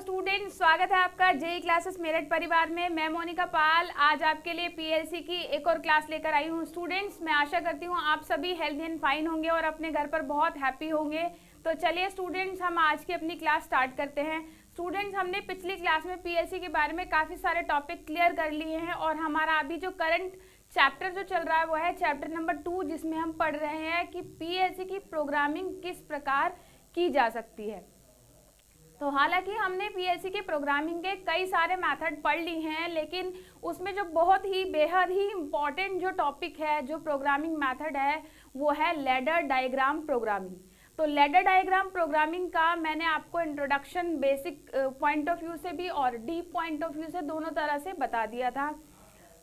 Student, स्वागत है आपका जेई क्लासेस मेरठ परिवार में। मैं मोनिका पाल आज आपके लिए पीएलसी की एक और क्लास लेकर आई हूँ। स्टूडेंट्स, मैं आशा करती हूँ आप सभी हेल्दी एंड फाइन होंगे और अपने घर पर बहुत हैप्पी होंगे। तो चलिए स्टूडेंट्स, हम आज की अपनी क्लास स्टार्ट करते हैं। स्टूडेंट्स, हमने पिछली क्लास में पीएलसी के बारे में काफ़ी सारे टॉपिक क्लियर कर लिए हैं और हमारा अभी जो करंट चैप्टर जो चल रहा है वो है चैप्टर नंबर 2, जिसमें हम पढ़ रहे हैं कि पीएलसी की प्रोग्रामिंग किस प्रकार की जा सकती है। तो हालांकि हमने पीएलसी के प्रोग्रामिंग के कई सारे मेथड पढ़ ली हैं, लेकिन उसमें जो बहुत ही बेहद ही इम्पॉर्टेंट जो टॉपिक है, जो प्रोग्रामिंग मेथड है, वो है लैडर डायग्राम प्रोग्रामिंग। तो लैडर डायग्राम प्रोग्रामिंग का मैंने आपको introduction basic point of view से भी और डीप पॉइंट ऑफ व्यू से दोनों तरह से बता दिया था।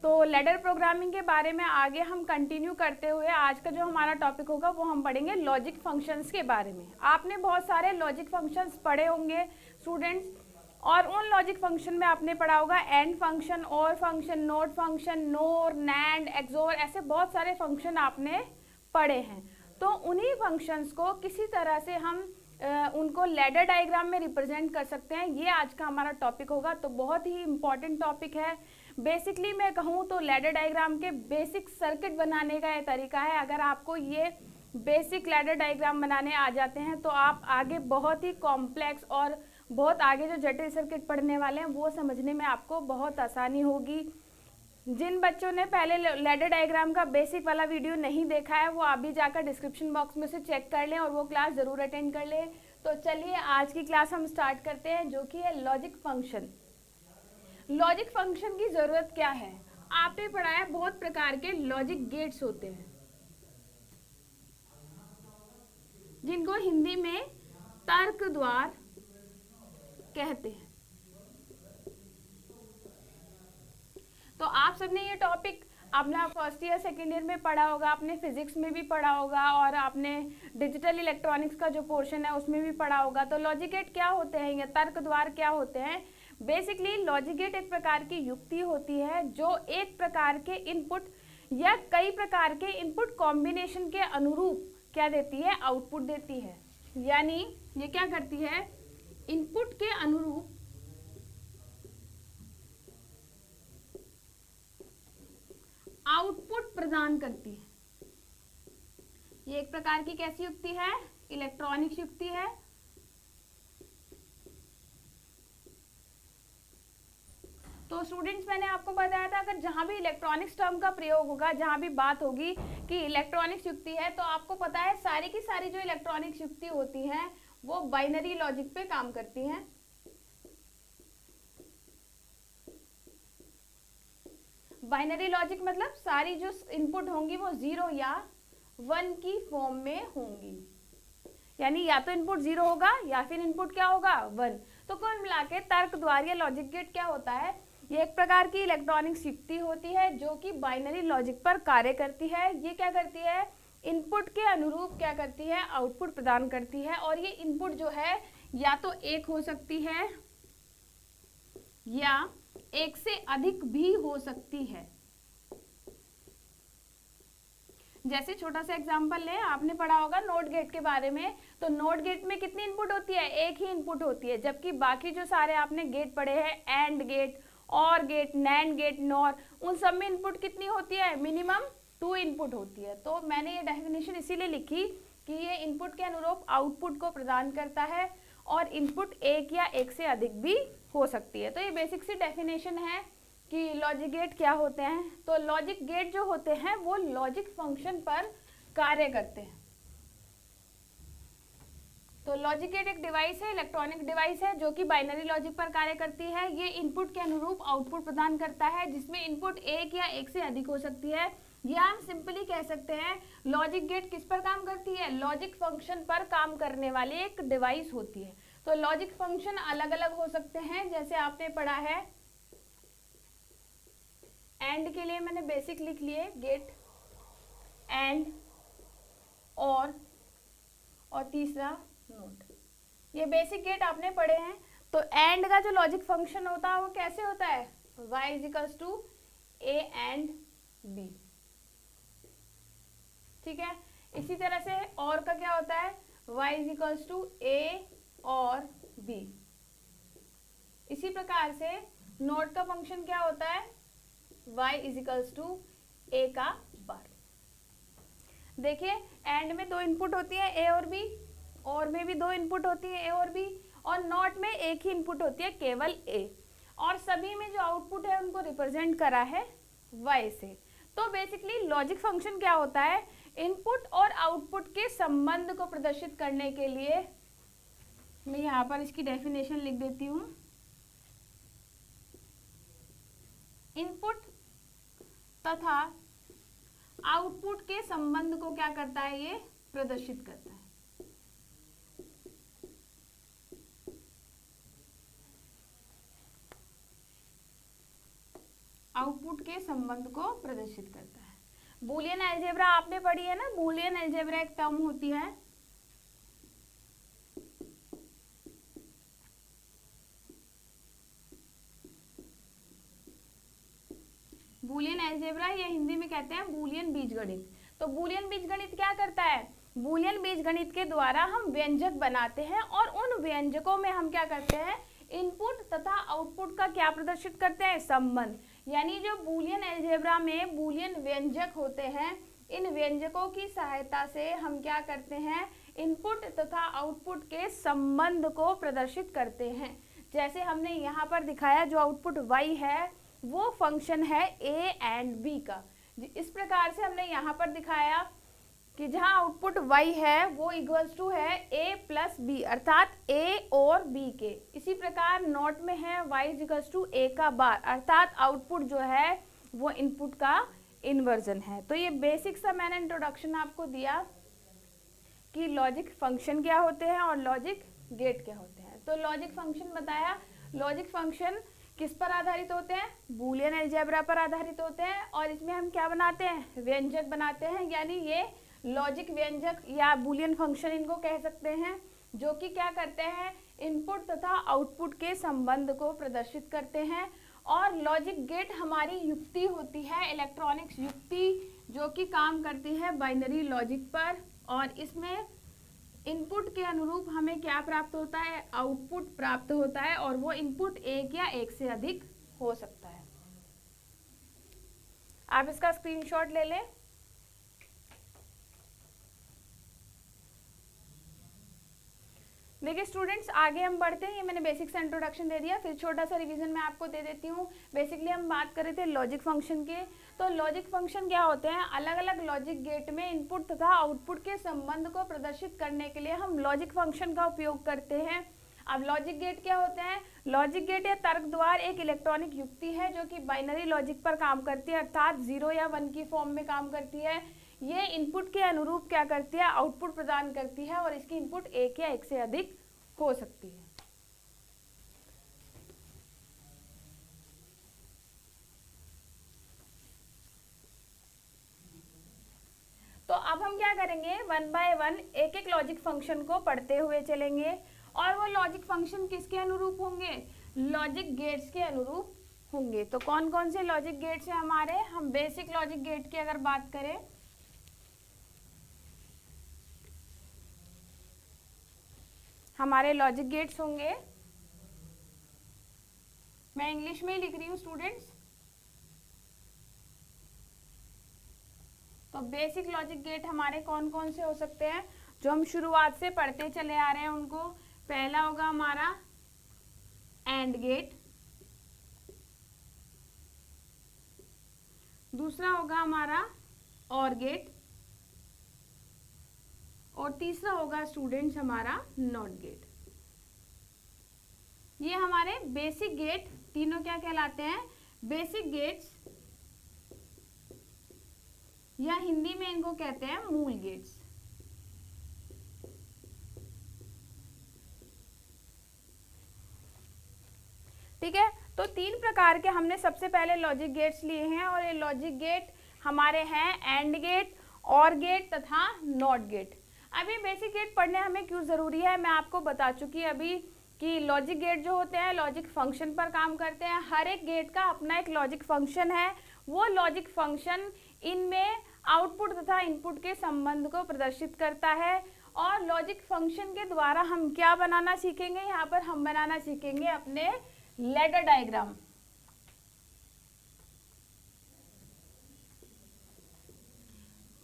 तो लैडर प्रोग्रामिंग के बारे में आगे हम कंटिन्यू करते हुए आज का जो हमारा टॉपिक होगा वो हम पढ़ेंगे लॉजिक फंक्शंस के बारे में। आपने बहुत सारे लॉजिक फंक्शंस पढ़े होंगे स्टूडेंट्स, और उन लॉजिक फंक्शन में आपने पढ़ा होगा एंड फंक्शन, और फंक्शन, नोट फंक्शन, नोर, नैंड, एक्सोर, ऐसे बहुत सारे फंक्शन आपने पढ़े हैं। तो उन्हीं फंक्शंस को किसी तरह से हम उनको लैडर डायग्राम में रिप्रेजेंट कर सकते हैं, ये आज का हमारा टॉपिक होगा। तो बहुत ही इम्पॉर्टेंट टॉपिक है। बेसिकली मैं कहूँ तो लैडर डायग्राम के बेसिक सर्किट बनाने का ये तरीका है। अगर आपको ये बेसिक लैडर डायग्राम बनाने आ जाते हैं तो आप आगे बहुत ही कॉम्प्लेक्स और बहुत आगे जो जटिल सर्किट पढ़ने वाले हैं वो समझने में आपको बहुत आसानी होगी। जिन बच्चों ने पहले लैडर डायग्राम का बेसिक वाला वीडियो नहीं देखा है वो अभी जाकर डिस्क्रिप्शन बॉक्स में से चेक कर लें और वो क्लास ज़रूर अटेंड कर लें। तो चलिए आज की क्लास हम स्टार्ट करते हैं, जो कि है लॉजिक फंक्शन। लॉजिक फंक्शन की ज़रूरत क्या है? आपने पढ़ा है बहुत प्रकार के लॉजिक गेट्स होते हैं, जिनको हिंदी में तर्क द्वार कहते हैं। तो आप सबने ये टॉपिक अपना फर्स्ट ईयर सेकेंड ईयर में पढ़ा होगा, आपने फिजिक्स में भी पढ़ा होगा और आपने डिजिटल इलेक्ट्रॉनिक्स का जो पोर्शन है उसमें भी पढ़ा होगा। तो लॉजिक गेट क्या होते हैं या तर्क द्वार क्या होते हैं? बेसिकली लॉजिक गेट एक प्रकार की युक्ति होती है जो एक प्रकार के इनपुट या कई प्रकार के इनपुट कॉम्बिनेशन के अनुरूप क्या देती है? आउटपुट देती है। यानी ये क्या करती है? इनपुट के अनुरूप आउटपुट प्रदान करती है। ये एक प्रकार की कैसी युक्ति है? इलेक्ट्रॉनिक्स युक्ति है। तो स्टूडेंट्स, मैंने आपको बताया था अगर जहां भी इलेक्ट्रॉनिक्स टर्म का प्रयोग होगा, जहां भी बात होगी कि इलेक्ट्रॉनिक्स युक्ति है, तो आपको पता है सारी की सारी जो इलेक्ट्रॉनिक्स युक्ति होती हैं वो बाइनरी लॉजिक पे काम करती हैं। बाइनरी लॉजिक मतलब सारी जो इनपुट होंगी वो 0 या 1 की फॉर्म में होंगी, यानी या तो इनपुट 0 होगा या फिर इनपुट क्या होगा? 1। तो कुल मिला के तर्क द्वार या लॉजिक गेट क्या होता है? ये एक प्रकार की इलेक्ट्रॉनिक्स युक्ति होती है जो कि बाइनरी लॉजिक पर कार्य करती है। ये क्या करती है? इनपुट के अनुरूप क्या करती है? आउटपुट प्रदान करती है। और ये इनपुट जो है या तो एक हो सकती है या एक से अधिक भी हो सकती है। जैसे छोटा सा एग्जांपल लें, आपने पढ़ा होगा नोट गेट के बारे में। तो नोट गेट में कितनी इनपुट होती है? एक ही इनपुट होती है, जबकि बाकी जो सारे आपने गेट पढ़े हैं, एंड गेट, और गेट, नैंड गेट, नॉर, उन सब में इनपुट कितनी होती है? मिनिमम 2 इनपुट होती है। तो मैंने ये डेफिनेशन इसीलिए लिखी कि ये इनपुट के अनुरूप आउटपुट को प्रदान करता है और इनपुट एक या एक से अधिक भी हो सकती है। तो ये बेसिक सी डेफिनेशन है कि लॉजिक गेट क्या होते हैं। तो लॉजिक गेट जो होते हैं वो लॉजिक फंक्शन पर कार्य करते हैं। तो लॉजिक गेट एक डिवाइस है, इलेक्ट्रॉनिक डिवाइस है जो कि बाइनरी लॉजिक पर कार्य करती है। ये इनपुट के अनुरूप आउटपुट प्रदान करता है, जिसमें इनपुट एक या एक से अधिक हो सकती है। या हम सिंपली कह सकते हैं लॉजिक गेट किस पर काम करती है? लॉजिक फंक्शन पर काम करने वाली एक डिवाइस होती है। तो लॉजिक फंक्शन अलग अलग हो सकते हैं, जैसे आपने पढ़ा है एंड के लिए मैंने बेसिक लिख लिए, गेट, एंड, और तीसरा नोट। ये बेसिक गेट आपने पढ़े हैं। तो एंड का जो लॉजिक फंक्शन होता है वो कैसे होता है? y = a and b। ठीक है। इसी तरह से और का क्या होता है? y = a और b। इसी प्रकार से नॉट का फंक्शन क्या होता है, y इजिकल्स टू a का बार। देखिए एंड में दो इनपुट होती है a और b, और में भी दो इनपुट होती है a और b, और नॉट में एक ही इनपुट होती है केवल a, और सभी में जो आउटपुट है उनको रिप्रेजेंट करा है y से। तो बेसिकली लॉजिक फंक्शन क्या होता है, इनपुट और आउटपुट के संबंध को प्रदर्शित करने के लिए, मैं यहाँ पर इसकी डेफिनेशन लिख देती हूँ, इनपुट तथा आउटपुट के संबंध को क्या करता है, ये प्रदर्शित करता है। आउटपुट के संबंध को प्रदर्शित करता है। बूलियन अलजेब्रा आपने पढ़ी है ना, बूलियन अलजेब्रा एक टर्म होती है, बूलियन अलजेब्रा, ये हिंदी में कहते हैं बूलियन बीजगणित। तो बूलियन बीजगणित क्या करता है, बूलियन बीजगणित के द्वारा हम व्यंजक बनाते हैं और उन व्यंजकों में हम क्या करते हैं, इनपुट तथा आउटपुट का क्या प्रदर्शित करते हैं, संबंध। यानी जो बूलियन अलजेब्रा में बूलियन व्यंजक होते हैं, इन व्यंजकों की सहायता से हम क्या करते हैं, इनपुट तथा आउटपुट के संबंध को प्रदर्शित करते हैं। जैसे हमने यहाँ पर दिखाया, जो आउटपुट y है वो फंक्शन है a एंड b का। इस प्रकार से हमने यहाँ पर दिखाया कि जहाँ आउटपुट y है वो इक्वल्स टू है a प्लस b, अर्थात a और b के। इसी प्रकार नॉट में है y इक्वल्स टू a का बार, अर्थात आउटपुट जो है वो इनपुट का इन्वर्जन है। तो ये बेसिक सा मैंने इंट्रोडक्शन आपको दिया कि लॉजिक फंक्शन क्या होते हैं और लॉजिक गेट क्या होते हैं। तो लॉजिक फंक्शन बताया, लॉजिक फंक्शन किस पर आधारित होते हैं, बूलियन अलजेब्रा पर आधारित होते हैं, और इसमें हम क्या बनाते हैं, व्यंजक बनाते हैं। यानी ये लॉजिक व्यंजक या बूलियन फंक्शन इनको कह सकते हैं, जो कि क्या करते हैं, इनपुट तथा आउटपुट के संबंध को प्रदर्शित करते हैं। और लॉजिक गेट हमारी युक्ति होती है, इलेक्ट्रॉनिक्स युक्ति, जो कि काम करती है बाइनरी लॉजिक पर, और इसमें इनपुट के अनुरूप हमें क्या प्राप्त होता है, आउटपुट प्राप्त होता है, और वो इनपुट एक या एक से अधिक हो सकता है। आप इसका स्क्रीनशॉट ले लें। देखिए स्टूडेंट्स, आगे हम बढ़ते हैं। ये मैंने बेसिक सा इंट्रोडक्शन दे दिया, फिर छोटा सा रिवीजन मैं आपको दे देती हूँ। बेसिकली हम बात कर रहे थे लॉजिक फंक्शन के। तो लॉजिक फंक्शन क्या होते हैं, अलग अलग लॉजिक गेट में इनपुट तथा आउटपुट के संबंध को प्रदर्शित करने के लिए हम लॉजिक फंक्शन का उपयोग करते हैं। अब लॉजिक गेट क्या होते हैं, लॉजिक गेट या तर्क द्वार एक इलेक्ट्रॉनिक युक्ति है जो कि बाइनरी लॉजिक पर काम करती है, अर्थात 0 या 1 की फॉर्म में काम करती है। ये इनपुट के अनुरूप क्या करती है, आउटपुट प्रदान करती है, और इसकी इनपुट एक या एक से अधिक हो सकती है। तो अब हम क्या करेंगे, 1 बाय 1 एक एक लॉजिक फंक्शन को पढ़ते हुए चलेंगे, और वो लॉजिक फंक्शन किसके अनुरूप होंगे, लॉजिक गेट्स के अनुरूप होंगे। तो कौन कौन से लॉजिक गेट्स हैं हमारे, हम बेसिक लॉजिक गेट की अगर बात करें, हमारे लॉजिक गेट्स होंगे, मैं इंग्लिश में ही लिख रही हूँ स्टूडेंट्स। तो बेसिक लॉजिक गेट हमारे कौन कौन से हो सकते हैं, जो हम शुरुआत से पढ़ते चले आ रहे हैं उनको। पहला होगा हमारा एंड गेट, दूसरा होगा हमारा और गेट, और तीसरा होगा स्टूडेंट्स हमारा नॉट गेट। ये हमारे बेसिक गेट तीनों क्या कहलाते हैं, बेसिक गेट्स, या हिंदी में इनको कहते हैं मूल गेट्स। ठीक है, तो 3 प्रकार के हमने सबसे पहले लॉजिक गेट्स लिए हैं, और ये लॉजिक गेट हमारे हैं एंड गेट, और गेट तथा नॉट गेट। अभी बेसिक गेट पढ़ने हमें क्यों ज़रूरी है, मैं आपको बता चुकी अभी कि लॉजिक गेट जो होते हैं लॉजिक फंक्शन पर काम करते हैं। हर एक गेट का अपना एक लॉजिक फंक्शन है। वो लॉजिक फंक्शन इनमें आउटपुट तथा इनपुट के संबंध को प्रदर्शित करता है, और लॉजिक फंक्शन के द्वारा हम क्या बनाना सीखेंगे, यहाँ पर हम बनाना सीखेंगे अपने लैडर डायग्राम।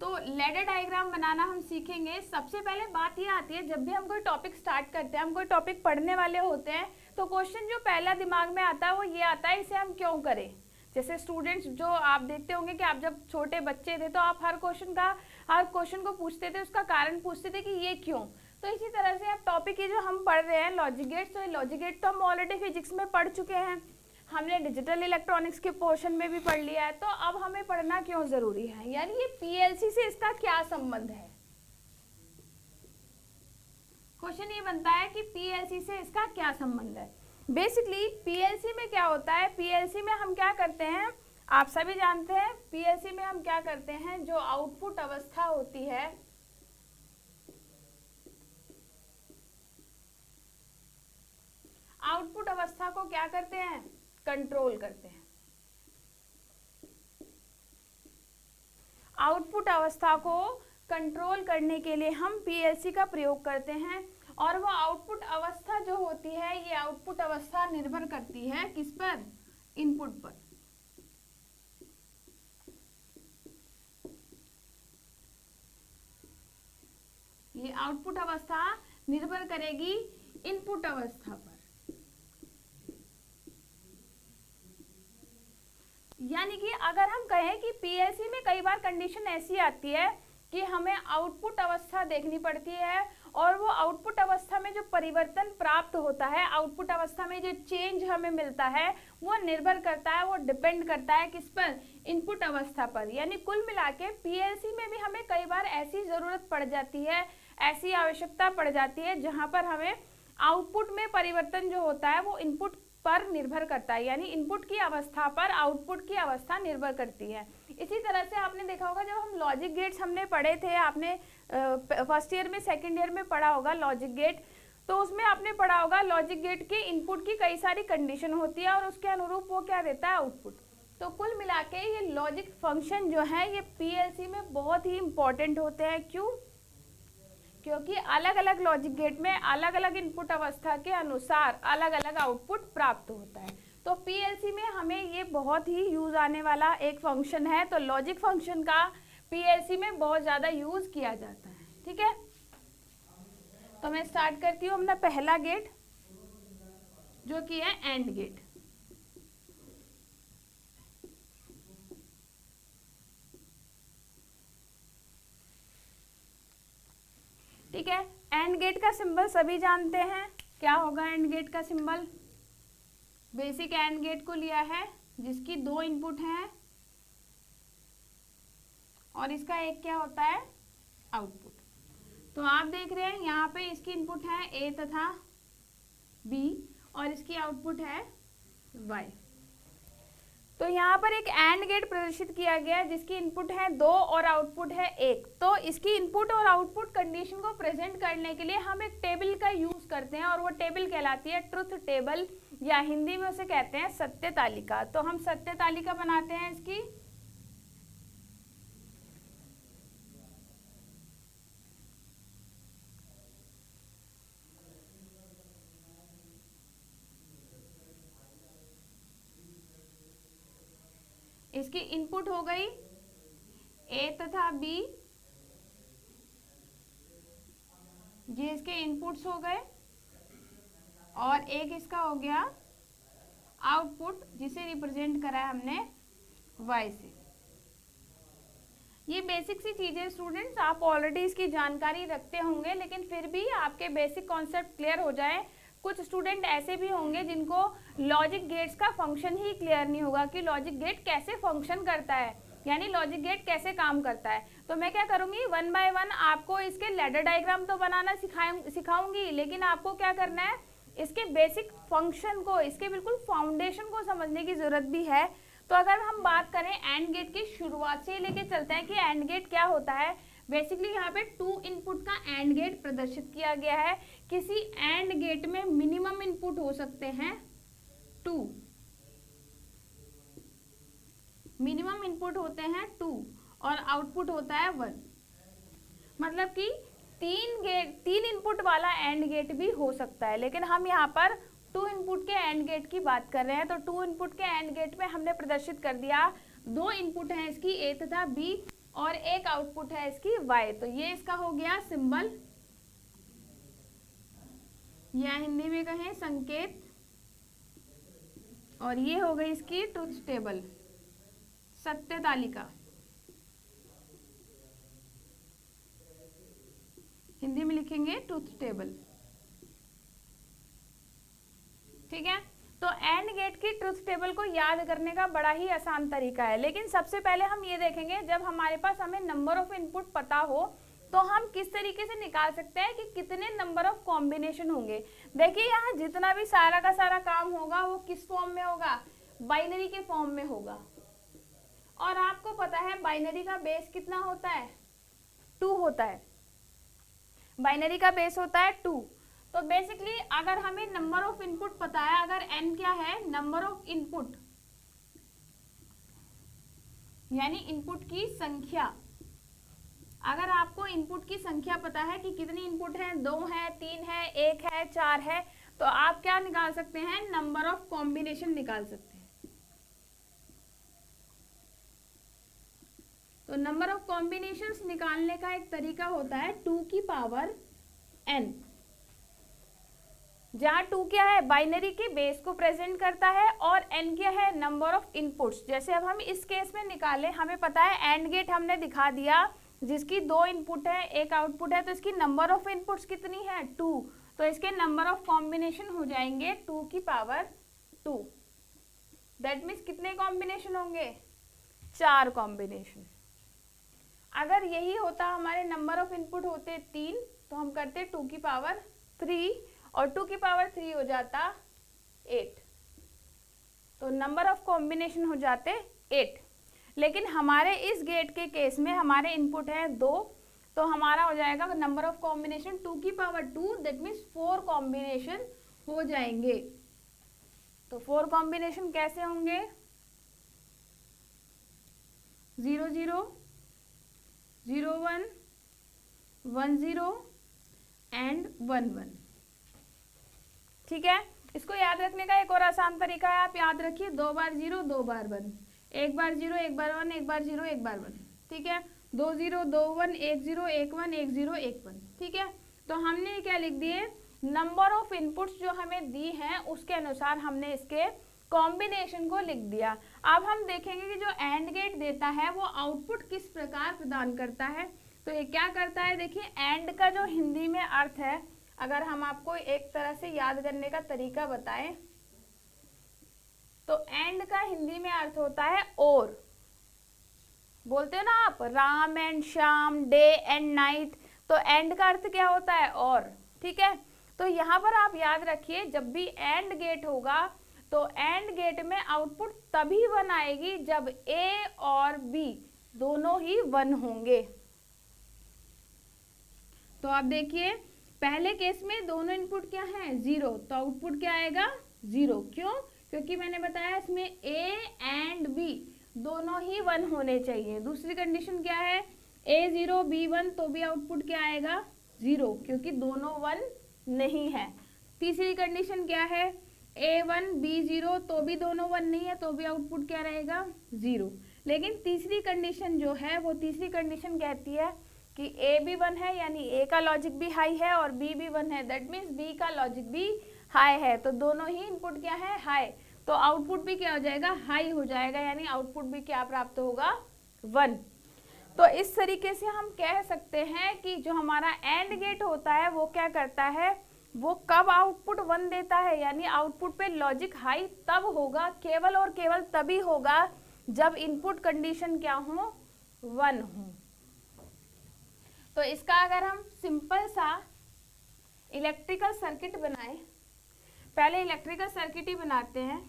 तो लैडर डायग्राम बनाना हम सीखेंगे। सबसे पहले बात ये आती है, जब भी हम कोई टॉपिक स्टार्ट करते हैं, हम कोई टॉपिक पढ़ने वाले होते हैं, तो क्वेश्चन जो पहला दिमाग में आता है वो ये आता है, इसे हम क्यों करें। जैसे स्टूडेंट्स जो आप देखते होंगे कि आप जब छोटे बच्चे थे तो आप हर क्वेश्चन को पूछते थे, उसका कारण पूछते थे कि ये क्यों। तो इसी तरह से आप टॉपिक ये जो हम पढ़ रहे हैं लॉजिक गेट्स, तो लॉजिक गेट तो हम ऑलरेडी फिजिक्स में पढ़ चुके हैं, हमने डिजिटल इलेक्ट्रॉनिक्स के पोर्शन में भी पढ़ लिया है, तो अब हमें पढ़ना क्यों जरूरी है, यानी ये पीएलसी से इसका क्या संबंध है। क्वेश्चन ये बनता है कि पीएलसी से इसका क्या संबंध है। बेसिकली पीएलसी में क्या होता है, पीएलसी में हम क्या करते हैं, आप सभी जानते हैं पीएलसी में हम क्या करते हैं, जो आउटपुट अवस्था होती है, आउटपुट अवस्था को क्या करते हैं, कंट्रोल करते हैं। आउटपुट अवस्था को कंट्रोल करने के लिए हम पीएलसी का प्रयोग करते हैं, और वो आउटपुट अवस्था जो होती है, ये आउटपुट अवस्था निर्भर करती है किस पर, इनपुट पर। ये आउटपुट अवस्था निर्भर करेगी इनपुट अवस्था पर। यानी कि अगर हम कहें कि पीएलसी में कई बार कंडीशन ऐसी आती है कि हमें आउटपुट अवस्था देखनी पड़ती है, और वो आउटपुट अवस्था में जो परिवर्तन प्राप्त होता है, आउटपुट अवस्था में जो चेंज हमें मिलता है, वो निर्भर करता है, वो डिपेंड करता है किस पर, इनपुट अवस्था पर। यानी कुल मिला के पीएलसी में भी हमें कई बार ऐसी जरूरत पड़ जाती है, ऐसी आवश्यकता पड़ जाती है जहां पर हमें आउटपुट में परिवर्तन जो होता है वो इनपुट पर निर्भर करता है, यानी इनपुट की अवस्था पर आउटपुट की अवस्था निर्भर करती है। इसी तरह से आपने देखा होगा, जब हम लॉजिक गेट्स हमने पढ़े थे, आपने फर्स्ट ईयर में सेकंड ईयर में पढ़ा होगा लॉजिक गेट, तो उसमें आपने पढ़ा होगा लॉजिक गेट के इनपुट की कई सारी कंडीशन होती है, और उसके अनुरूप वो क्या देता है, आउटपुट। तो कुल मिला के ये लॉजिक फंक्शन जो है ये पीएलसी में बहुत ही इंपॉर्टेंट होते हैं। क्यों? क्योंकि अलग अलग लॉजिक गेट में अलग अलग इनपुट अवस्था के अनुसार अलग अलग आउटपुट प्राप्त होता है। तो पीएलसी में हमें ये बहुत ही यूज आने वाला एक फंक्शन है, तो लॉजिक फंक्शन का पीएलसी में बहुत ज्यादा यूज किया जाता है। ठीक है, तो मैं स्टार्ट करती हूँ अपना पहला गेट जो कि है एंड गेट। ठीक है, एंड गेट का सिंबल सभी जानते हैं, क्या होगा एंड गेट का सिंबल। बेसिक एंड गेट को लिया है जिसकी दो इनपुट हैं, और इसका एक क्या होता है, आउटपुट। तो आप देख रहे हैं यहाँ पे इसकी इनपुट है ए तथा बी, और इसकी आउटपुट है वाई। तो यहाँ पर एक एंड गेट प्रदर्शित किया गया है जिसकी इनपुट है 2 और आउटपुट है 1। तो इसकी इनपुट और आउटपुट कंडीशन को प्रेजेंट करने के लिए हम एक टेबल का यूज करते हैं, और वो टेबल कहलाती है ट्रुथ टेबल, या हिंदी में उसे कहते हैं सत्य तालिका। तो हम सत्य तालिका बनाते हैं इसकी। इसकी इनपुट हो गई ए तथा बी, ये इसके इनपुट्स हो गए, और एक इसका हो गया आउटपुट जिसे रिप्रेजेंट करा है हमने वाई से। ये बेसिक सी चीजें स्टूडेंट्स, आप ऑलरेडी इसकी जानकारी रखते होंगे, लेकिन फिर भी आपके बेसिक कॉन्सेप्ट क्लियर हो जाए। कुछ स्टूडेंट ऐसे भी होंगे जिनको लॉजिक गेट्स का फंक्शन ही क्लियर नहीं होगा कि लॉजिक गेट कैसे फंक्शन करता है, यानी लॉजिक गेट कैसे काम करता है। तो मैं क्या करूंगी, 1 बाय 1 आपको इसके लैडर डायग्राम तो बनाना सिखाऊंगी, लेकिन आपको क्या करना है, इसके बेसिक फंक्शन को, इसके बिल्कुल फाउंडेशन को समझने की जरूरत भी है। तो अगर हम बात करें एंड गेट की शुरुआत से लेके चलते हैं कि एंड गेट क्या होता है। बेसिकली यहाँ पे 2 इनपुट का एंड गेट प्रदर्शित किया गया है। किसी एंड गेट में मिनिमम इनपुट हो सकते हैं 2, मिनिमम इनपुट होते हैं 2 और आउटपुट होता है 1। मतलब कि 3 इनपुट वाला एंड गेट भी हो सकता है, लेकिन हम यहाँ पर टू इनपुट के एंड गेट की बात कर रहे हैं। तो टू इनपुट के एंड गेट में हमने प्रदर्शित कर दिया, दो इनपुट है इसकी ए तथा बी और एक आउटपुट है इसकी वाई। तो ये इसका हो गया सिंबल, या हिंदी में कहें संकेत, और ये हो गई इसकी ट्रुथ टेबल, सत्य तालिका। हिंदी में लिखेंगे ट्रुथ टेबल, ठीक है। तो एंड गेट की ट्रुथ टेबल को याद करने का बड़ा ही आसान तरीका है, लेकिन सबसे पहले हम ये देखेंगे जब हमारे पास हमें नंबर ऑफ इनपुट पता हो तो हम किस तरीके से निकाल सकते हैं कि कितने नंबर ऑफ कॉम्बिनेशन होंगे। देखिए यहाँ जितना भी सारा का सारा काम होगा वो किस फॉर्म में होगा, बाइनरी के फॉर्म में होगा। और आपको पता है बाइनरी का बेस कितना होता है, 2 होता है। बाइनरी का बेस होता है 2। तो बेसिकली अगर हमें नंबर ऑफ इनपुट पता है, अगर n क्या है, नंबर ऑफ इनपुट यानी इनपुट की संख्या, अगर आपको इनपुट की संख्या पता है कि कितनी इनपुट है, 2 है, 3 है, 1 है, 4 है, तो आप क्या निकाल सकते हैं, नंबर ऑफ कॉम्बिनेशन निकाल सकते हैं। तो नंबर ऑफ कॉम्बिनेशंस निकालने का एक तरीका होता है 2 की पावर n, जहाँ 2 क्या है, बाइनरी के बेस को प्रेजेंट करता है, और n क्या है, नंबर ऑफ इनपुट्स। जैसे अब हम इस केस में निकालें, हमें पता है एंड गेट हमने दिखा दिया जिसकी 2 इनपुट है, एक आउटपुट है, तो इसकी नंबर ऑफ इनपुट्स कितनी है, 2। तो इसके नंबर ऑफ कॉम्बिनेशन हो जाएंगे 2 की पावर 2। दैट मीन्स कितने कॉम्बिनेशन होंगे, 4 कॉम्बिनेशन। अगर यही होता हमारे नंबर ऑफ इनपुट होते 3, तो हम करते 2 की पावर 3, और 2 की पावर 3 हो जाता 8। तो नंबर ऑफ कॉम्बिनेशन हो जाते 8। लेकिन हमारे इस गेट के केस में हमारे इनपुट है 2, तो हमारा हो जाएगा नंबर ऑफ कॉम्बिनेशन 2 की पावर 2, दैट मीन्स 4 कॉम्बिनेशन हो जाएंगे। तो 4 कॉम्बिनेशन कैसे होंगे, 0 0 0 1 1 0 एंड 1 1, ठीक है। इसको याद रखने का एक और आसान तरीका है, आप याद रखिए 2 बार 0 2 बार 1, 1 बार 0 1 बार 1, 1 बार 0 1 बार 1, ठीक है। 2 0 2 1 1 0 1 1 1 0 1 1, ठीक है। तो हमने क्या लिख दिए, नंबर ऑफ इनपुट्स जो हमें दी हैं उसके अनुसार हमने इसके कॉम्बिनेशन को लिख दिया। अब हम देखेंगे कि जो एंड गेट देता है वो आउटपुट किस प्रकार प्रदान करता है। तो ये क्या करता है, देखिए एंड का जो हिंदी में अर्थ है, अगर हम आपको एक तरह से याद करने का तरीका बताएं, तो एंड का हिंदी में अर्थ होता है और। बोलते हो ना आप, Ram and Shyam, day and night, तो एंड का अर्थ क्या होता है, और, ठीक है। तो यहाँ पर आप याद रखिए जब भी एंड गेट होगा तो एंड गेट में आउटपुट तभी 1 आएगी जब ए और बी दोनों ही 1 होंगे। तो आप देखिए पहले केस में दोनों इनपुट क्या है, 0, तो आउटपुट क्या आएगा, 0। क्यों, क्योंकि मैंने बताया इसमें ए एंड बी दोनों ही 1 होने चाहिए। दूसरी कंडीशन क्या है, ए 0 बी 1, तो भी आउटपुट क्या आएगा, 0, क्योंकि दोनों 1 नहीं है। तीसरी कंडीशन क्या है, ए 1 बी 0, तो भी दोनों 1 नहीं है, तो भी आउटपुट क्या रहेगा, 0। लेकिन तीसरी कंडीशन जो है वो तीसरी कंडीशन कहती है कि ए भी 1 है, यानी ए का लॉजिक भी हाई है और बी भी 1 है, दैट मीन्स बी का लॉजिक भी हाई है। तो दोनों ही इनपुट क्या है, हाई, तो आउटपुट भी क्या हो जाएगा, हाई हो जाएगा, यानी आउटपुट भी क्या प्राप्त होगा, 1। तो इस तरीके से हम कह सकते हैं कि जो हमारा एंड गेट होता है वो क्या करता है, वो कब आउटपुट 1 देता है, यानी आउटपुट पे लॉजिक हाई तब होगा, केवल और केवल तभी होगा जब इनपुट कंडीशन क्या हो, 1 हो। तो इसका अगर हम सिंपल सा इलेक्ट्रिकल सर्किट बनाएं, पहले इलेक्ट्रिकल सर्किट ही बनाते हैं।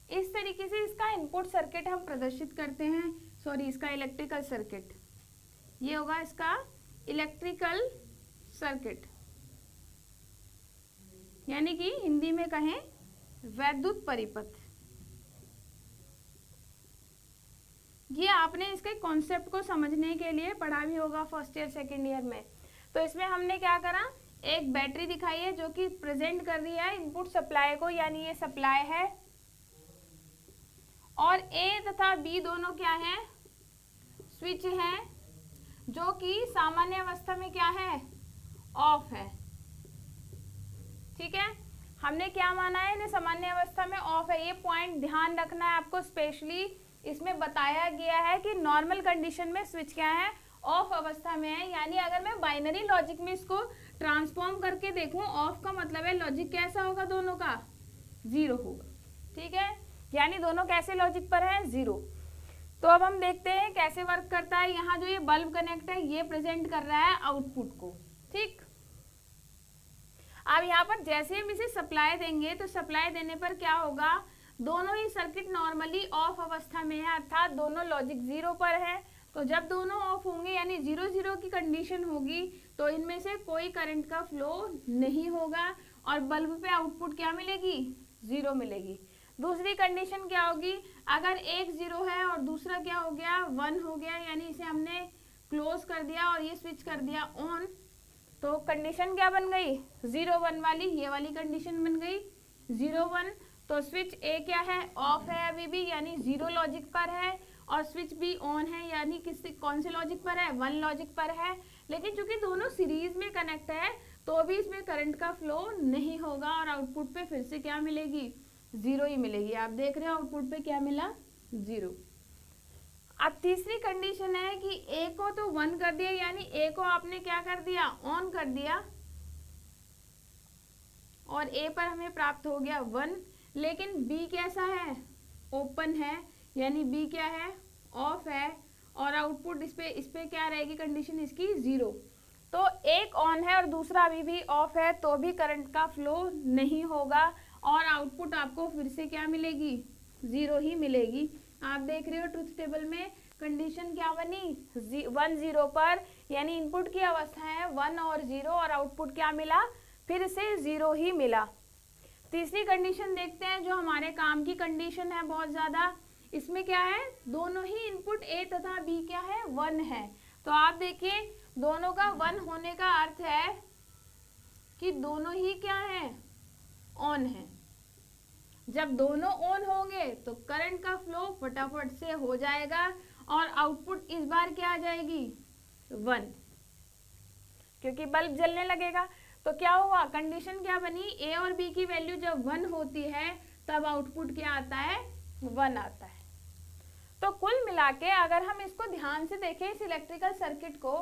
इस तरीके से इसका इनपुट सर्किट हम प्रदर्शित करते हैं, सॉरी इसका इलेक्ट्रिकल सर्किट, ये होगा इसका इलेक्ट्रिकल सर्किट। यानी कि हिंदी में कहें वैद्युत परिपथ। ये आपने इसके कॉन्सेप्ट को समझने के लिए पढ़ा भी होगा फर्स्ट ईयर सेकेंड ईयर में। तो इसमें हमने क्या करा, एक बैटरी दिखाई है जो कि प्रेजेंट कर रही है इनपुट सप्लाई को, यानी ये सप्लाई है, और ए तथा बी दोनों क्या है, स्विच हैं, जो कि सामान्य अवस्था में क्या है, ऑफ है। ठीक है, हमने क्या माना है, इन्हें सामान्य अवस्था में ऑफ है। ये पॉइंट ध्यान रखना है आपको, स्पेशली इसमें बताया गया है कि नॉर्मल कंडीशन में स्विच क्या है, ऑफ अवस्था में है। यानी अगर मैं बाइनरी लॉजिक में इसको ट्रांसफॉर्म करके देखूं, ऑफ का मतलब है लॉजिक कैसा होगा, दोनों का 0 होगा। ठीक है, यानी दोनों कैसे लॉजिक पर है, 0। तो अब हम देखते हैं कैसे वर्क करता है। यहाँ जो ये बल्ब कनेक्ट है ये प्रेजेंट कर रहा है आउटपुट को। ठीक, अब यहाँ पर जैसे हम इसे सप्लाई देंगे तो सप्लाई देने पर क्या होगा, दोनों ही सर्किट नॉर्मली ऑफ अवस्था में है, अर्थात दोनों लॉजिक 0 पर है। तो जब दोनों ऑफ होंगे यानी 0-0 की कंडीशन होगी तो इनमें से कोई करंट का फ्लो नहीं होगा और बल्ब पे आउटपुट क्या मिलेगी, 0 मिलेगी। दूसरी कंडीशन क्या होगी, अगर एक 0 है और दूसरा क्या हो गया, 1 हो गया, यानी इसे हमने क्लोज कर दिया और ये स्विच कर दिया ऑन, तो कंडीशन क्या बन गई, 0-1 वाली, ये वाली कंडीशन बन गई 0-1। तो स्विच ए क्या है, ऑफ है अभी भी, यानी 0 लॉजिक पर है, और स्विच बी ऑन है, यानी कौन से लॉजिक पर है, 1 लॉजिक पर है। लेकिन चूंकि दोनों सीरीज में कनेक्ट है तो भी इसमें करंट का फ्लो नहीं होगा और आउटपुट पे फिर से क्या मिलेगी, 0 ही मिलेगी। आप देख रहे हो आउटपुट पे क्या मिला, 0। अब तीसरी कंडीशन है कि ए को तो 1 कर दिया, यानी ए को आपने क्या कर दिया, ऑन कर दिया, और ए पर हमें प्राप्त हो गया 1। लेकिन बी कैसा है, ओपन है, यानी बी क्या है, ऑफ है, और आउटपुट इस पे क्या रहेगी कंडीशन इसकी, 0। तो एक ऑन है और दूसरा अभी भी ऑफ है तो भी करंट का फ्लो नहीं होगा और आउटपुट आपको फिर से क्या मिलेगी, 0 ही मिलेगी। आप देख रहे हो ट्रुथ टेबल में कंडीशन क्या बनी, 1-0 पर, यानी इनपुट की अवस्था है 1 और 0 और आउटपुट क्या मिला, फिर से 0 ही मिला। तीसरी कंडीशन देखते हैं जो हमारे काम की कंडीशन है बहुत ज्यादा। इसमें क्या है, दोनों ही इनपुट ए तथा बी क्या है, 1 है। तो आप देखिए दोनों का 1 होने का अर्थ है कि दोनों ही क्या है, ऑन है। जब दोनों ऑन होंगे तो करंट का फ्लो फटाफट से हो जाएगा और आउटपुट इस बार क्या आ जाएगी, 1, क्योंकि बल्ब जलने लगेगा। तो क्या हुआ, कंडीशन क्या बनी, ए और बी की वैल्यू जब 1 होती है तब आउटपुट क्या आता है, 1 आता है। तो कुल मिला के अगर हम इसको ध्यान से देखें इस इलेक्ट्रिकल सर्किट को,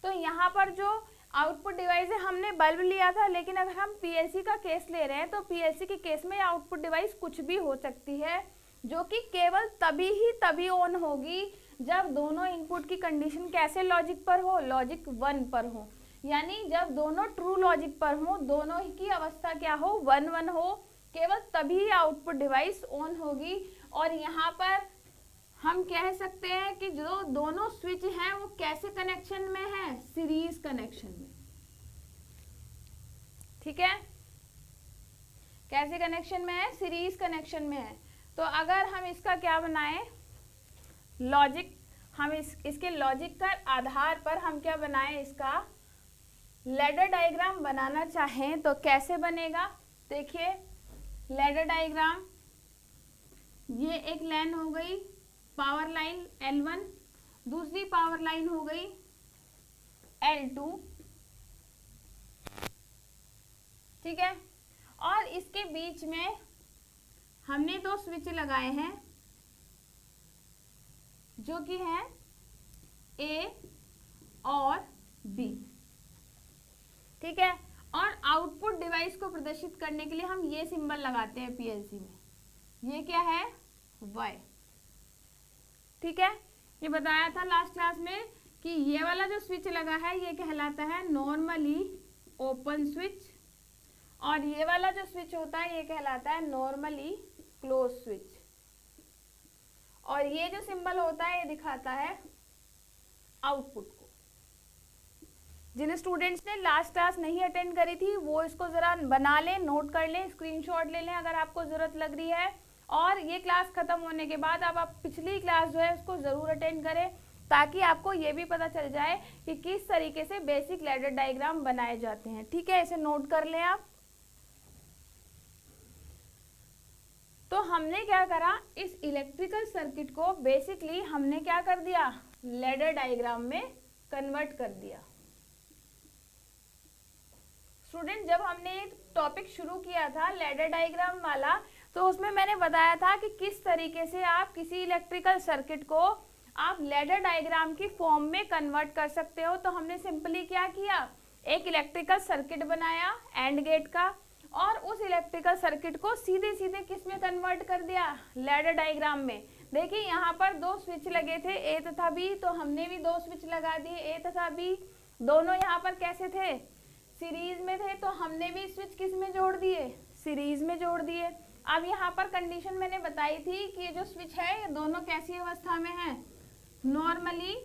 तो यहाँ पर जो आउटपुट डिवाइस है, हमने बल्ब लिया था, लेकिन अगर हम पीएलसी का केस ले रहे हैं तो पीएलसी के केस में आउटपुट डिवाइस कुछ भी हो सकती है, जो कि केवल तभी ऑन होगी जब दोनों इनपुट की कंडीशन कैसे लॉजिक पर हो, लॉजिक 1 पर हो। यानी जब दोनों ट्रू लॉजिक पर हो, दोनों की अवस्था क्या हो, 1-1 हो, केवल तभी आउटपुट डिवाइस ऑन होगी। और यहाँ पर हम कह सकते हैं कि जो दोनों स्विच हैं वो कैसे कनेक्शन में है, सीरीज कनेक्शन में। ठीक है, कैसे कनेक्शन में है, सीरीज कनेक्शन में है। तो अगर हम इसका क्या बनाएं, लॉजिक, हम इसके लॉजिक के आधार पर हम क्या बनाएं, इसका लैडर डायग्राम बनाना चाहें तो कैसे बनेगा। देखिए लैडर डायग्राम, ये एक लाइन हो गई पावर लाइन L1, दूसरी पावर लाइन हो गई L2, ठीक है, और इसके बीच में हमने 2 स्विच लगाए हैं जो कि हैं A और B। ठीक है, और आउटपुट डिवाइस को प्रदर्शित करने के लिए हम ये सिंबल लगाते हैं पीएलसी में, ये क्या है, Y। ठीक है, ये बताया था लास्ट क्लास में कि ये वाला जो स्विच लगा है ये कहलाता है नॉर्मली ओपन स्विच, और ये वाला जो स्विच होता है ये कहलाता है नॉर्मली क्लोज स्विच। और ये जो सिंबल होता है ये दिखाता है आउटपुट को। जिन स्टूडेंट्स ने लास्ट क्लास नहीं अटेंड करी थी वो इसको ज़रा बना लें, नोट कर लें, स्क्रीनशॉट ले लें अगर आपको ज़रूरत लग रही है। और ये क्लास ख़त्म होने के बाद आप पिछली क्लास जो है उसको ज़रूर अटेंड करें, ताकि आपको ये भी पता चल जाए कि किस तरीके से बेसिक लैडर डायग्राम बनाए जाते हैं। ठीक है, इसे नोट कर लें आप। तो हमने क्या करा, इस इलेक्ट्रिकल सर्किट को बेसिकली हमने क्या कर दिया, लैडर डायग्राम में कन्वर्ट कर दिया। स्टूडेंट, जब हमने ये टॉपिक शुरू किया था लैडर डायग्राम वाला, तो उसमें मैंने बताया था कि किस तरीके से आप किसी इलेक्ट्रिकल सर्किट को आप लैडर डायग्राम की फॉर्म में कन्वर्ट कर सकते हो। तो हमने सिंपली क्या किया, एक इलेक्ट्रिकल सर्किट बनाया एंड गेट का, और उस इलेक्ट्रिकल सर्किट को सीधे सीधे किस में कन्वर्ट कर दिया, लैडर डायग्राम में। देखिए यहाँ पर दो स्विच लगे थे, ए तथा बी, तो हमने भी दो स्विच लगा दिए, ए तथा बी दोनों यहाँ पर कैसे थे, सीरीज में थे, तो हमने भी स्विच किस में जोड़ दिए, सीरीज में जोड़ दिए। अब यहाँ पर कंडीशन मैंने बताई थी कि ये जो स्विच है ये दोनों कैसी अवस्था में है, normally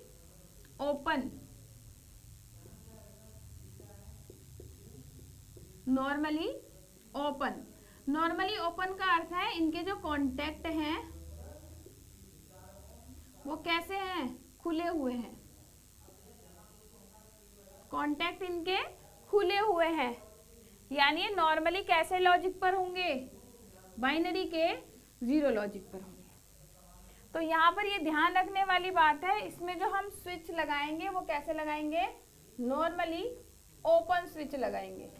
open, normally open. Normally open का अर्थ है इनके जो कॉन्टेक्ट हैं वो कैसे हैं, खुले हुए हैं, कॉन्टेक्ट इनके खुले हुए हैं, यानी ये नॉर्मली कैसे लॉजिक पर होंगे, बाइनरी के जीरो लॉजिक पर होंगे। तो यहाँ पर ये ध्यान रखने वाली बात है, इसमें जो हम स्विच लगाएंगे वो कैसे लगाएंगे, नॉर्मली ओपन स्विच लगाएंगे।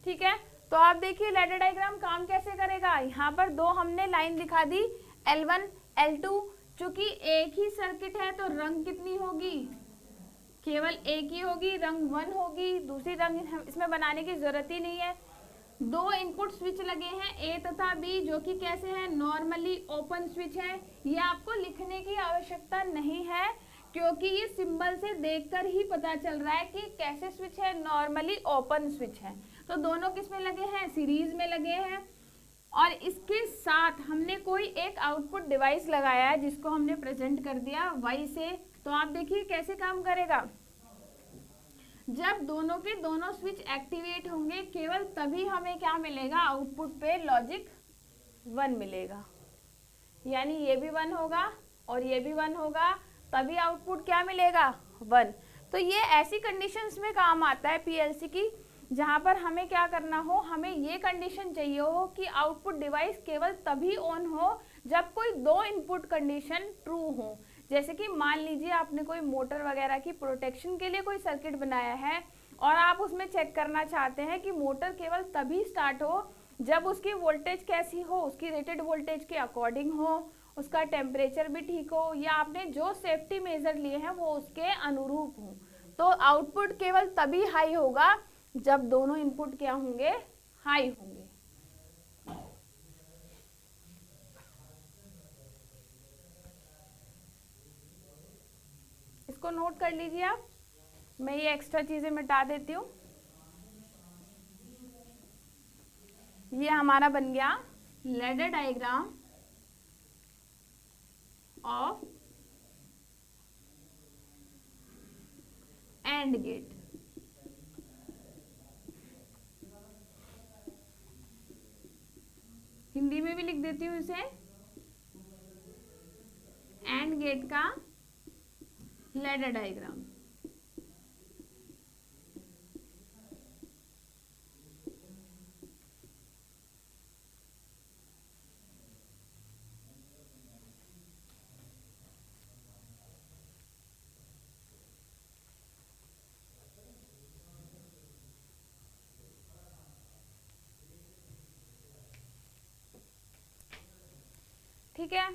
ठीक है, तो आप देखिए लैडर डायग्राम काम कैसे करेगा। यहाँ पर दो हमने लाइन दिखा दी, L1 L2, चूंकि एक ही सर्किट है तो रंग कितनी होगी, केवल एक ही होगी, रंग 1 होगी, दूसरी रंग इसमें बनाने की जरूरत ही नहीं है। दो इनपुट स्विच लगे हैं ए तथा बी, जो कि कैसे हैं, नॉर्मली ओपन स्विच है। ये आपको लिखने की आवश्यकता नहीं है, क्योंकि ये सिंबल से देखकर ही पता चल रहा है कि कैसे स्विच है, नॉर्मली ओपन स्विच है। तो दोनों किस में लगे हैं, सीरीज में लगे हैं। और इसके साथ हमने कोई एक आउटपुट डिवाइस लगाया है जिसको हमने प्रेजेंट कर दिया वाई से। तो आप देखिए कैसे काम करेगा, जब दोनों के दोनों स्विच एक्टिवेट होंगे केवल तभी हमें क्या मिलेगा, आउटपुट पे लॉजिक 1 मिलेगा, यानी ये भी 1 होगा और ये भी 1 होगा, तभी आउटपुट क्या मिलेगा, 1। तो ये ऐसी कंडीशंस में काम आता है पीएलसी की, जहाँ पर हमें क्या करना हो, हमें ये कंडीशन चाहिए हो कि आउटपुट डिवाइस केवल तभी ऑन हो जब कोई दो इनपुट कंडीशन ट्रू हो। जैसे कि मान लीजिए आपने कोई मोटर वगैरह की प्रोटेक्शन के लिए कोई सर्किट बनाया है और आप उसमें चेक करना चाहते हैं कि मोटर केवल तभी स्टार्ट हो जब उसकी वोल्टेज कैसी हो, उसकी रेटेड वोल्टेज के अकॉर्डिंग हो, उसका टेम्परेचर भी ठीक हो, या आपने जो सेफ्टी मेजर लिए हैं वो उसके अनुरूप हो। तो आउटपुट केवल तभी हाई होगा जब दोनों इनपुट क्या होंगे, हाई होंगे। इसको नोट कर लीजिए आप, मैं ये एक्स्ट्रा चीजें मिटा देती हूँ। ये हमारा बन गया ladder diagram of and gate. Hindi में भी लिख देती हूँ इसे, एंड गेट का लैडर डायग्राम। ठीक है,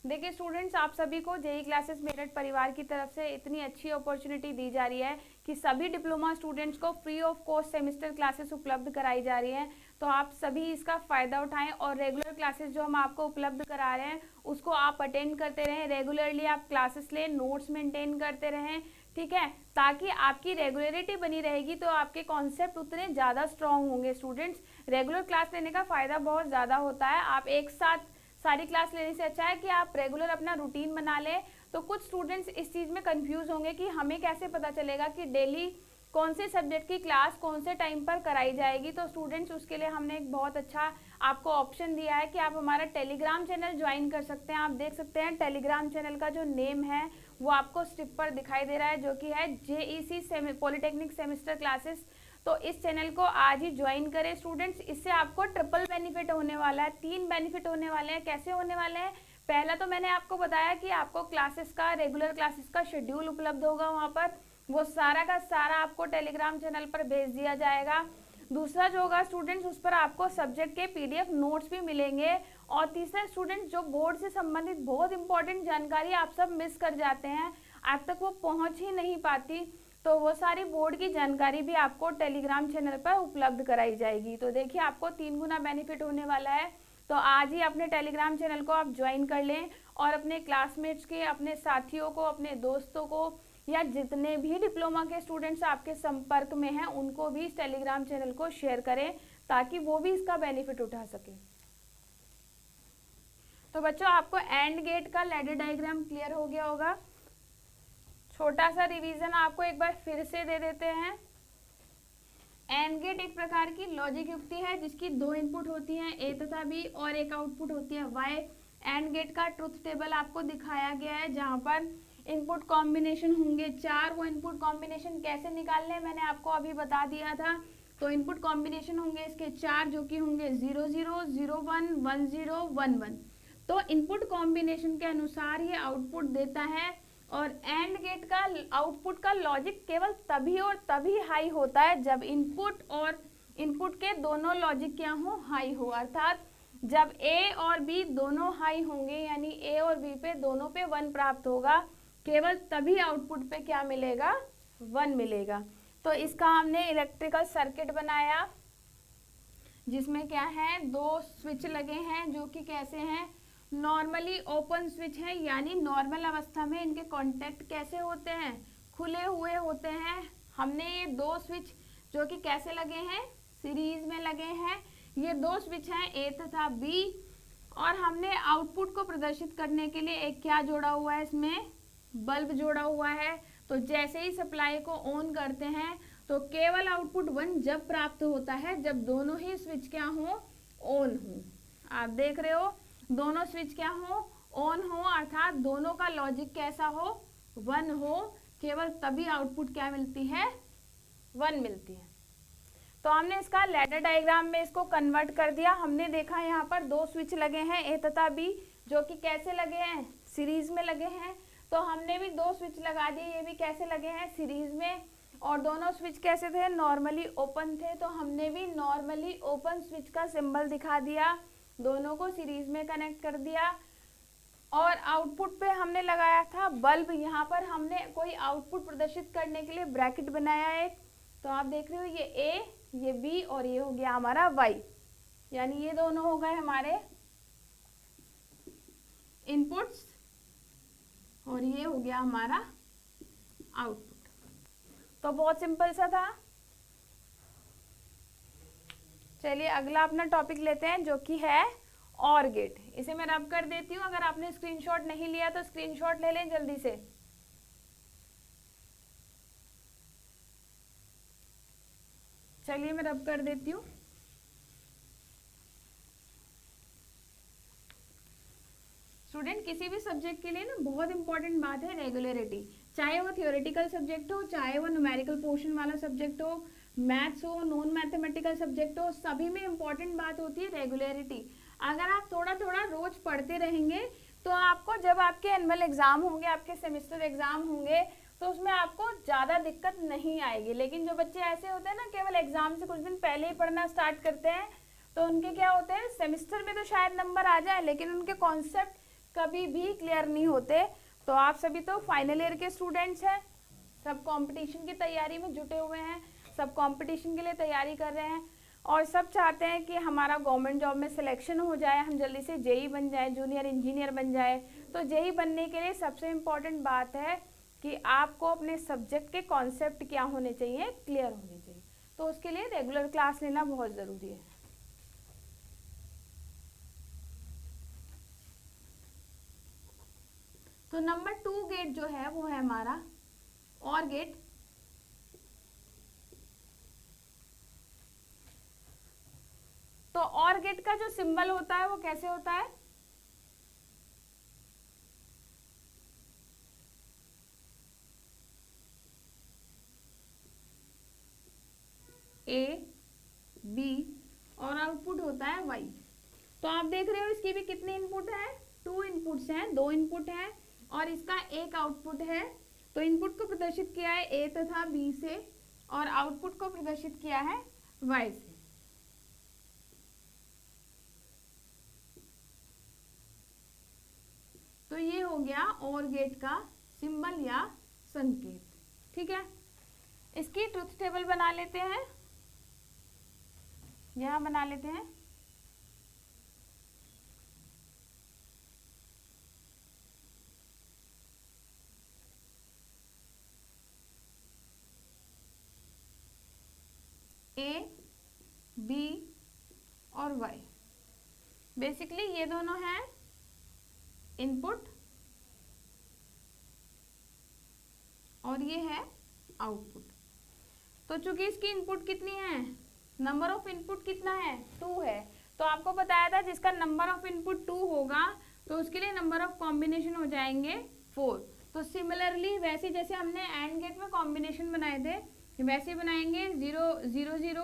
देखिए स्टूडेंट्स, आप सभी को जेई क्लासेस मेरठ परिवार की तरफ से इतनी अच्छी अपॉर्चुनिटी दी जा रही है कि सभी डिप्लोमा स्टूडेंट्स को free of cost semester classes उपलब्ध कराई जा रही हैं। तो आप सभी इसका फ़ायदा उठाएं और रेगुलर क्लासेस जो हम आपको उपलब्ध करा रहे हैं उसको आप अटेंड करते रहें, रेगुलरली आप क्लासेस लें, नोट्स मेंटेन करते रहें। ठीक है, ताकि आपकी रेगुलरिटी बनी रहेगी तो आपके कॉन्सेप्ट उतने ज़्यादा स्ट्रॉन्ग होंगे। स्टूडेंट्स, रेगुलर क्लास लेने का फ़ायदा बहुत ज़्यादा होता है। आप एक साथ सारी क्लास लेने से अच्छा है कि आप रेगुलर अपना रूटीन बना लें, तो कुछ स्टूडेंट्स इस चीज़ में कंफ्यूज होंगे कि हमें कैसे पता चलेगा कि डेली कौन से सब्जेक्ट की क्लास कौन से टाइम पर कराई जाएगी। तो स्टूडेंट्स उसके लिए हमने एक बहुत अच्छा आपको ऑप्शन दिया है कि आप हमारा टेलीग्राम चैनल ज्वाइन कर सकते हैं। आप देख सकते हैं टेलीग्राम चैनल का जो नेम है वो आपको स्ट्रिप पर दिखाई दे रहा है, जो कि है JEC पॉलिटेक्निक सेमेस्टर क्लासेस। तो इस चैनल को आज ही ज्वाइन करें स्टूडेंट्स। इससे आपको ट्रिपल बेनिफिट होने वाला है, 3 बेनिफिट होने वाले हैं। कैसे होने वाले हैं? पहला तो मैंने आपको बताया कि आपको क्लासेस का, रेगुलर क्लासेस का शेड्यूल उपलब्ध होगा वहाँ पर, वो सारा का सारा आपको टेलीग्राम चैनल पर भेज दिया जाएगा। दूसरा जो होगा स्टूडेंट्स, उस पर आपको सब्जेक्ट के PDF नोट्स भी मिलेंगे। और तीसरा स्टूडेंट्स, जो बोर्ड से संबंधित बहुत इंपॉर्टेंट जानकारी आप सब मिस कर जाते हैं, आप तक वो पहुंच ही नहीं पाती, तो वो सारी बोर्ड की जानकारी भी आपको टेलीग्राम चैनल पर उपलब्ध कराई जाएगी। तो देखिए आपको 3 गुना बेनिफिट होने वाला है। तो आज ही अपने टेलीग्राम चैनल को आप ज्वाइन कर लें और अपने क्लासमेट्स के, अपने साथियों को, अपने दोस्तों को, या जितने भी डिप्लोमा के स्टूडेंट्स आपके संपर्क में हैं उनको भी इस टेलीग्राम चैनल को शेयर करें ताकि वो भी इसका बेनिफिट उठा सके। तो बच्चों आपको एंड गेट का लैडर डायग्राम क्लियर हो गया होगा। छोटा सा रिवीजन आपको एक बार फिर से दे देते हैं। एंड गेट एक प्रकार की लॉजिक युक्ति है जिसकी 2 इनपुट होती हैं, A तथा B, और एक आउटपुट होती है Y। एंड गेट का ट्रुथ टेबल आपको दिखाया गया है जहां पर इनपुट कॉम्बिनेशन होंगे 4। वो इनपुट कॉम्बिनेशन कैसे निकालने मैंने आपको अभी बता दिया था। तो इनपुट कॉम्बिनेशन होंगे इसके 4, जो कि होंगे 0 0 0 1 1 0 1 1। तो इनपुट कॉम्बिनेशन के अनुसार ये आउटपुट देता है। और एंड गेट का आउटपुट का लॉजिक केवल तभी और तभी हाई होता है जब इनपुट और इनपुट के दोनों लॉजिक क्या हो, हाई हो। अर्थात जब A और B दोनों हाई होंगे, यानी A और B पे दोनों पे 1 प्राप्त होगा, केवल तभी आउटपुट पे क्या मिलेगा, 1 मिलेगा। तो इसका हमने इलेक्ट्रिकल सर्किट बनाया जिसमें क्या है, 2 स्विच लगे हैं जो कि कैसे हैं, नॉर्मली ओपन स्विच है, यानी नॉर्मल अवस्था में इनके कांटेक्ट कैसे होते हैं, खुले हुए होते हैं। हमने ये 2 स्विच जो कि कैसे लगे हैं, सीरीज में लगे हैं। ये 2 स्विच हैं A तथा B, और हमने आउटपुट को प्रदर्शित करने के लिए एक क्या जोड़ा हुआ है, इसमें बल्ब जोड़ा हुआ है। तो जैसे ही सप्लाई को ऑन करते हैं तो केवल आउटपुट 1 जब प्राप्त होता है जब दोनों ही स्विच क्या हो, ऑन हो। आप देख रहे हो दोनों स्विच क्या हो, ऑन हो, अर्थात दोनों का लॉजिक कैसा हो, 1 हो। केवल तभी आउटपुट क्या मिलती है, 1 मिलती है। तो हमने इसका लैडर डायग्राम में इसको कन्वर्ट कर दिया। हमने देखा यहाँ पर 2 स्विच लगे हैं A तथा B, जो कि कैसे लगे हैं, सीरीज में लगे हैं। तो हमने भी 2 स्विच लगा दिए, ये भी कैसे लगे हैं, सीरीज में। और दोनों स्विच कैसे थे, नॉर्मली ओपन थे। तो हमने भी नॉर्मली ओपन स्विच का सिंबल दिखा दिया, दोनों को सीरीज में कनेक्ट कर दिया। और आउटपुट पे हमने लगाया था बल्ब। यहाँ पर हमने कोई आउटपुट प्रदर्शित करने के लिए ब्रैकेट बनाया है। तो आप देख रहे हो ये A, ये B, और ये हो गया हमारा Y, यानी ये दोनों हो गए हमारे इनपुट्स और ये हो गया हमारा आउटपुट। तो बहुत सिंपल सा था। चलिए अगला अपना टॉपिक लेते हैं जो कि है और गेट। इसे मैं रब कर देती हूँ, अगर आपने स्क्रीनशॉट नहीं लिया तो स्क्रीनशॉट ले लें जल्दी से। चलिए मैं रब कर देती हूँ। स्टूडेंट किसी भी सब्जेक्ट के लिए ना बहुत इंपॉर्टेंट बात है रेगुलरिटी। चाहे वो थियोरेटिकल सब्जेक्ट हो, चाहे वो न्यूमेरिकल पोर्शन वाला सब्जेक्ट हो, मैथ्स हो, नॉन मैथमेटिकल सब्जेक्ट हो, सभी में इंपॉर्टेंट बात होती है रेगुलरिटी। अगर आप थोड़ा थोड़ा रोज पढ़ते रहेंगे तो आपको जब आपके एनुअल एग्जाम होंगे, आपके सेमेस्टर एग्जाम होंगे, तो उसमें आपको ज़्यादा दिक्कत नहीं आएगी। लेकिन जो बच्चे ऐसे होते हैं ना, केवल एग्जाम से कुछ दिन पहले ही पढ़ना स्टार्ट करते हैं, तो उनके क्या होते हैं, सेमेस्टर में तो शायद नंबर आ जाए लेकिन उनके कॉन्सेप्ट कभी भी क्लियर नहीं होते। तो आप सभी तो फाइनल ईयर के स्टूडेंट्स हैं, सब कंपटीशन की तैयारी में जुटे हुए हैं, सब कंपटीशन के लिए तैयारी कर रहे हैं और सब चाहते हैं कि हमारा गवर्नमेंट जॉब में सिलेक्शन हो जाए, हम जल्दी से जेई बन जाए, जूनियर इंजीनियर बन जाए। तो जेई बनने के लिए सबसे इम्पॉर्टेंट बात है कि आपको अपने सब्जेक्ट के कॉन्सेप्ट क्या होने चाहिए, क्लियर होने चाहिए। तो उसके लिए रेगुलर क्लास लेना बहुत ज़रूरी है। तो नंबर 2 गेट जो है वो है हमारा और गेट। तो और गेट का जो सिंबल होता है वो कैसे होता है? ए बी और आउटपुट होता है वाई। तो आप देख रहे हो इसकी भी कितने इनपुट है? 2 इनपुट्स हैं, 2 इनपुट है और इसका एक आउटपुट है। तो इनपुट को प्रदर्शित किया है ए तथा बी से और आउटपुट को प्रदर्शित किया है वाई से। तो ये हो गया और गेट का सिंबल या संकेत। ठीक है, इसकी ट्रुथ टेबल बना लेते हैं, यहां बना लेते हैं। ए बी और वाई, बेसिकली ये दोनों हैं इनपुट और ये है आउटपुट। तो चूंकि इसकी इनपुट कितनी है, नंबर ऑफ इनपुट कितना है? 2 है। तो आपको बताया था जिसका नंबर ऑफ इनपुट 2 होगा तो उसके लिए नंबर ऑफ कॉम्बिनेशन हो जाएंगे 4। तो सिमिलरली वैसे जैसे हमने एंड गेट में कॉम्बिनेशन बनाए थे वैसे बनाएंगे 0 0 0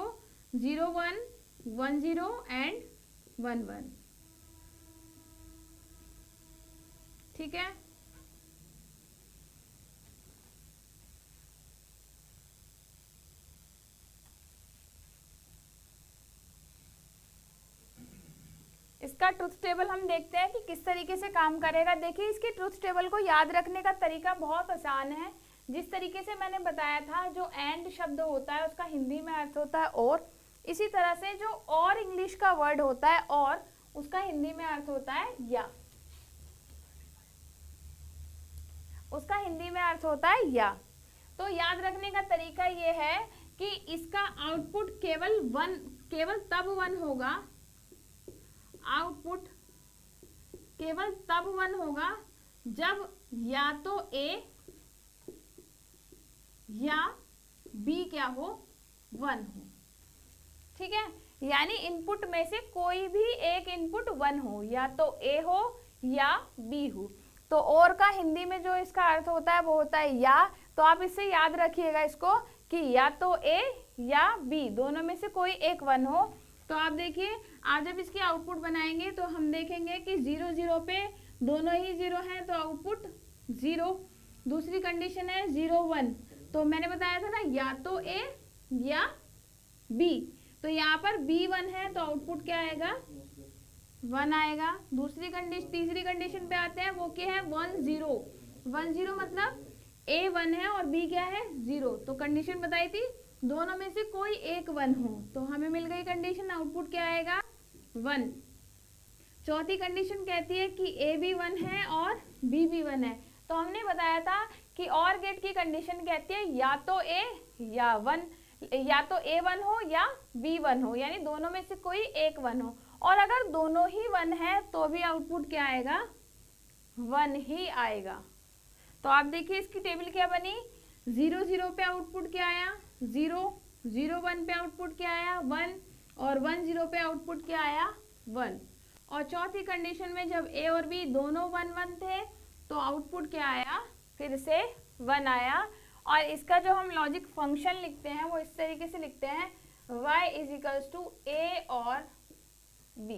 0 1 1 0 एंड 1 1। ठीक है, इसका ट्रुथ टेबल हम देखते हैं कि किस तरीके से काम करेगा। देखिए इसकी ट्रुथ टेबल को याद रखने का तरीका बहुत आसान है। जिस तरीके से मैंने बताया था जो एंड शब्द होता है उसका हिंदी में अर्थ होता है और, इसी तरह से जो और इंग्लिश का वर्ड होता है और उसका हिंदी में अर्थ होता है या, उसका हिंदी में अर्थ होता है या। तो याद रखने का तरीका ये है कि इसका आउटपुट केवल तब 1 होगा, आउटपुट केवल तब 1 होगा जब या तो ए या बी क्या हो, 1 हो। ठीक है, यानी इनपुट में से कोई भी एक इनपुट 1 हो, या तो ए हो या बी हो। तो और का हिंदी में जो इसका अर्थ होता है वो होता है या। तो आप इससे याद रखिएगा इसको कि या तो ए या बी दोनों में से कोई एक 1 हो। तो आप देखिए आज जब इसकी आउटपुट बनाएंगे तो हम देखेंगे कि 0 0 पे दोनों ही 0 हैं तो आउटपुट 0। दूसरी कंडीशन है 0 1, तो मैंने बताया था ना या तो ए या बी, तो यहाँ पर बी 1 है तो आउटपुट क्या आएगा, 1 आएगा। तीसरी कंडीशन पे आते हैं, वो क्या है 1 0। 1 0 मतलब ए 1 है और बी क्या है 0। तो कंडीशन बताई थी दोनों में से कोई एक 1 हो, तो हमें मिल गई कंडीशन, आउटपुट क्या आएगा 1। चौथी कंडीशन कहती है कि ए भी 1 है और बी भी 1 है। तो हमने बताया था कि और गेट की कंडीशन कहती है या तो ए या 1, या तो ए 1 हो या बी 1 हो, यानी दोनों में से कोई एक 1 हो। और अगर दोनों ही 1 है तो भी आउटपुट क्या आएगा, 1 ही आएगा। तो आप देखिए इसकी टेबल क्या बनी, 0 0 पे आउटपुट क्या आया 0, 0 1 पे आउटपुट क्या आया 1 और 1 0 पे आउटपुट क्या आया 1। और चौथी कंडीशन में जब ए और बी दोनों 1 1 थे तो आउटपुट क्या आया, फिर से 1 आया। और इसका जो हम लॉजिक फंक्शन लिखते हैं वो इस तरीके से लिखते हैं y इज इक्वल्स टू ए और b।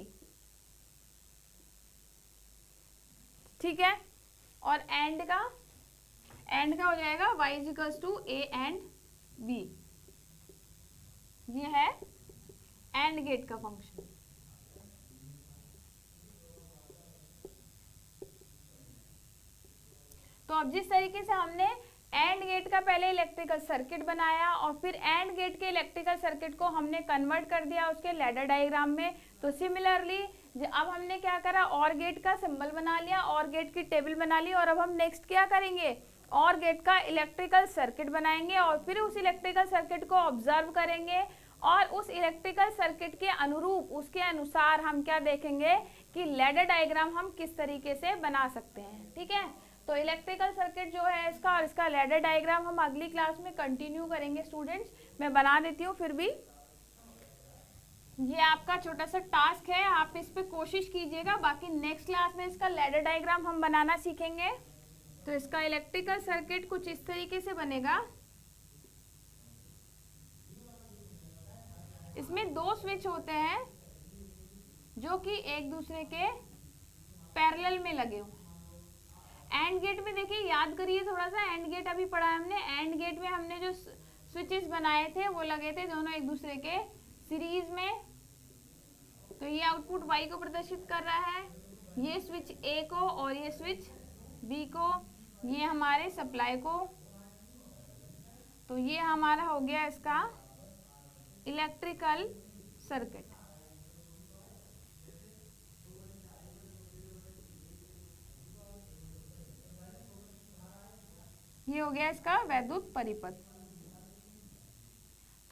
ठीक है, और एंड का हो जाएगा y is equals to A and b। ये है एंड गेट का फंक्शन। तो अब जिस तरीके से हमने एंड गेट का पहले इलेक्ट्रिकल सर्किट बनाया और फिर एंड गेट के इलेक्ट्रिकल सर्किट को हमने कन्वर्ट कर दिया उसके लैडर डायग्राम में, तो सिमिलरली अब हमने क्या करा, और गेट का सिंबल बना लिया, और गेट की टेबल बना ली, और अब हम नेक्स्ट क्या करेंगे, और गेट का इलेक्ट्रिकल सर्किट बनाएंगे और फिर उस इलेक्ट्रिकल सर्किट को ऑब्जर्व करेंगे और उस इलेक्ट्रिकल सर्किट के अनुरूप उसके अनुसार हम क्या देखेंगे कि लैडर डायग्राम हम किस तरीके से बना सकते हैं। ठीक है, तो तो इलेक्ट्रिकल सर्किट जो है इसका और इसका लैडर डायग्राम हम अगली क्लास में कंटिन्यू करेंगे स्टूडेंट्स। मैं बना देती हूँ फिर भी। ये आपका छोटा सा टास्क है, आप इस पे कोशिश कीजिएगा। बाकी नेक्स्ट क्लास में इसका लैडर डायग्राम हम बनाना सीखेंगे। तो इसका इलेक्ट्रिकल सर्किट कुछ इस तरीके से बनेगा। इसमें दो स्विच होते हैं जो कि एक दूसरे के पैरेलल में लगे हुए। एंड गेट में देखिए, याद करिए थोड़ा सा, एंड गेट अभी पढ़ा है हमने। एंड गेट में हमने जो स्विचेस बनाए थे वो लगे थे दोनों एक दूसरे के सीरीज में। तो ये आउटपुट Y को प्रदर्शित कर रहा है, ये स्विच A को और ये स्विच B को, ये हमारे सप्लाई को। तो ये हमारा हो गया इसका इलेक्ट्रिकल सर्किट। ये हो गया इसका वैद्युत परिपथ।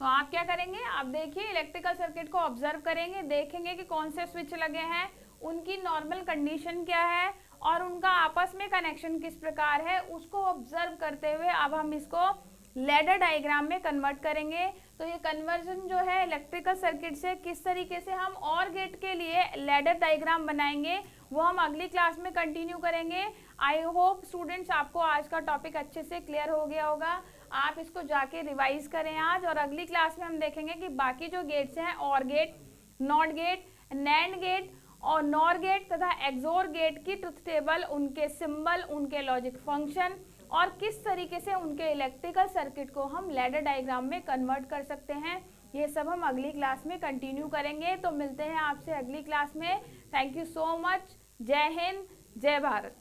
तो आप क्या करेंगे, आप देखिए इलेक्ट्रिकल सर्किट को ऑब्जर्व करेंगे, देखेंगे कि कौन से स्विच लगे हैं, उनकी नॉर्मल कंडीशन क्या है और उनका आपस में कनेक्शन किस प्रकार है, उसको ऑब्जर्व करते हुए अब हम इसको लैडर डायग्राम में कन्वर्ट करेंगे। तो ये कन्वर्जन जो है इलेक्ट्रिकल सर्किट से किस तरीके से हम और गेट के लिए लैडर डायग्राम बनाएंगे वो हम अगली क्लास में कंटिन्यू करेंगे। आई होप स्टूडेंट्स आपको आज का टॉपिक अच्छे से क्लियर हो गया होगा। आप इसको जाके रिवाइज करें आज, और अगली क्लास में हम देखेंगे कि बाकी जो गेट्स हैं, और gate, not gate, nand gate और नॉर गेट तथा एक्सोर गेट की ट्रुथ टेबल, उनके सिंबल, उनके लॉजिक फंक्शन और किस तरीके से उनके इलेक्ट्रिकल सर्किट को हम लैडर डायग्राम में कन्वर्ट कर सकते हैं, ये सब हम अगली क्लास में कंटिन्यू करेंगे। तो मिलते हैं आपसे अगली क्लास में। Thank you so much. जय हिंद, जय भारत।